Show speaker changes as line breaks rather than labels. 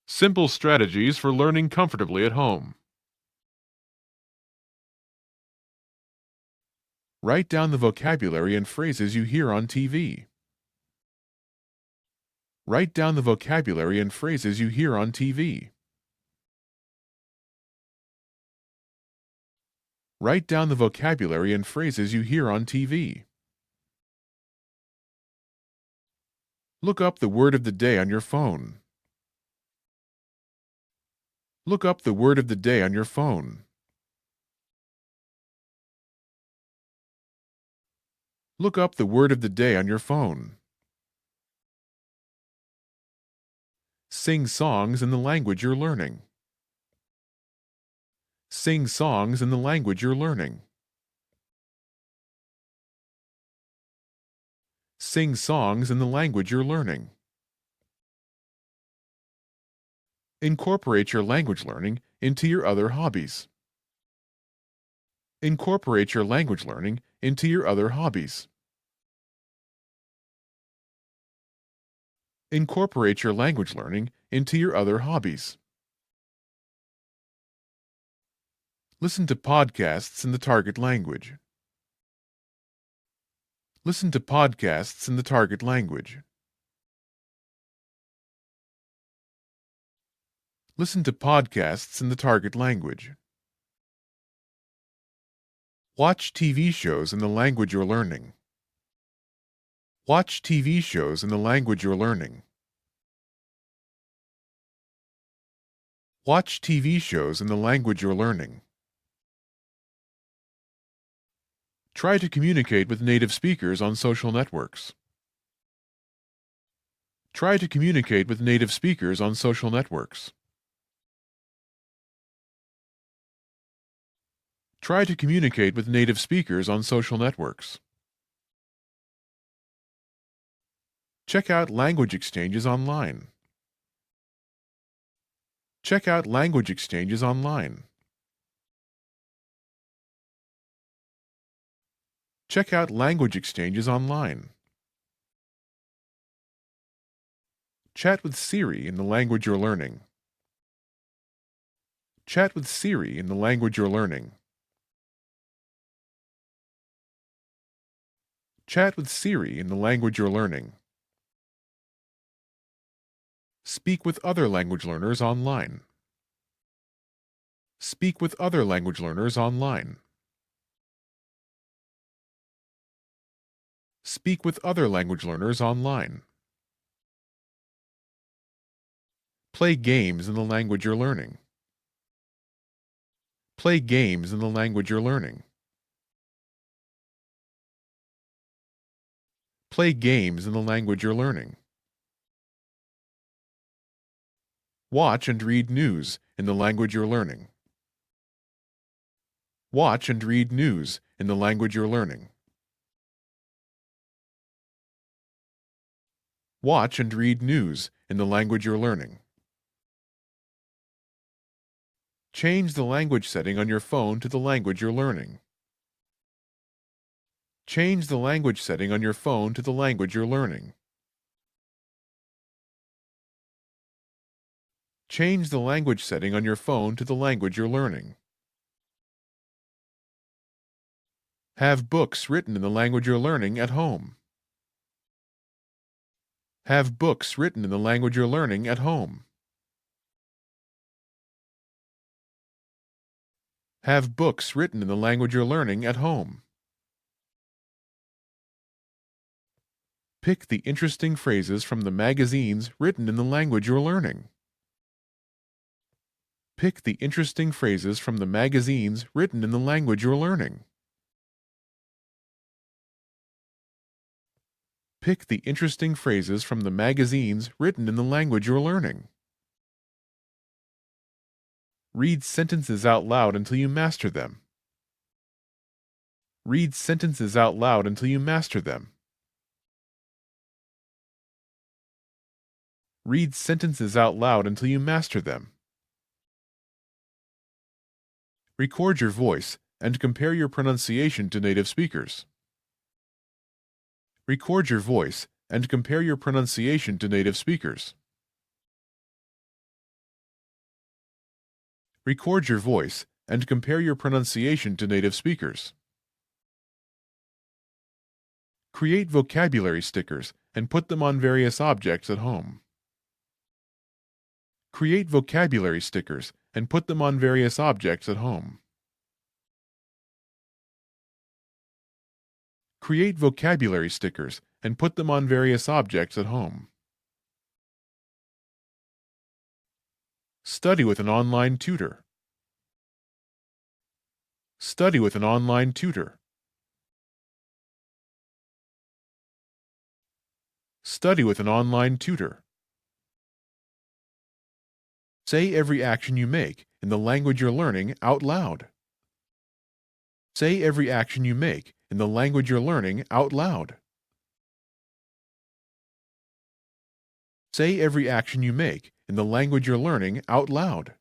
Simple strategies for learning comfortably at home. Write down the vocabulary and phrases you hear on TV. Write down the vocabulary and phrases you hear on TV. Write down the vocabulary and phrases you hear on TV. Look up the word of the day on your phone. Look up the word of the day on your phone. Look up the word of the day on your phone. Sing songs in the language you're learning. Sing songs in the language you're learning. Sing songs in the language you're learning. Incorporate your language learning into your other hobbies. Incorporate your language learning into your other hobbies. Incorporate your language learning into your other hobbies. Listen to podcasts in the target language. Listen to podcasts in the target language. Listen to podcasts in the target language. Watch TV shows in the language you're learning. Watch TV shows in the language you're learning. Watch TV shows in the language you're learning. Try to communicate with native speakers on social networks. Try to communicate with native speakers on social networks. Try to communicate with native speakers on social networks. Check out language exchanges online. Check out language exchanges online. Check out language exchanges online. Chat with Siri in the language you're learning. Chat with Siri in the language you're learning. Chat with Siri in the language you're learning. Speak with other language learners online. Speak with other language learners online. Speak with other language learners online. Play games in the language you're learning. Play games in the language you're learning. Play games in the language you're learning. Watch and read news in the language you're learning. Watch and read news in the language you're learning. Watch and read news in the language you're learning. Change the language setting on your phone to the language you're learning. Change the language setting on your phone to the language you're learning. Change the language setting on your phone to the language you're learning. Have books written in the language you're learning at home. Have books written in the language you're learning at home. Have books written in the language you're learning at home. Pick the interesting phrases from the magazines written in the language you're learning. Pick the interesting phrases from the magazines written in the language you're learning. Pick the interesting phrases from the magazines written in the language you're learning. Read sentences out loud until you master them. Read sentences out loud until you master them. Read sentences out loud until you master them. Record your voice and compare your pronunciation to native speakers. Record your voice and compare your pronunciation to native speakers. Record your voice and compare your pronunciation to native speakers. Create vocabulary stickers and put them on various objects at home. Create vocabulary stickers and put them on various objects at home. Create vocabulary stickers and put them on various objects at home. Study with an online tutor. Study with an online tutor. Study with an online tutor. Say every action you make in the language you're learning out loud. Say every action you make in the language you're learning out loud. Say every action you make in the language you're learning out loud.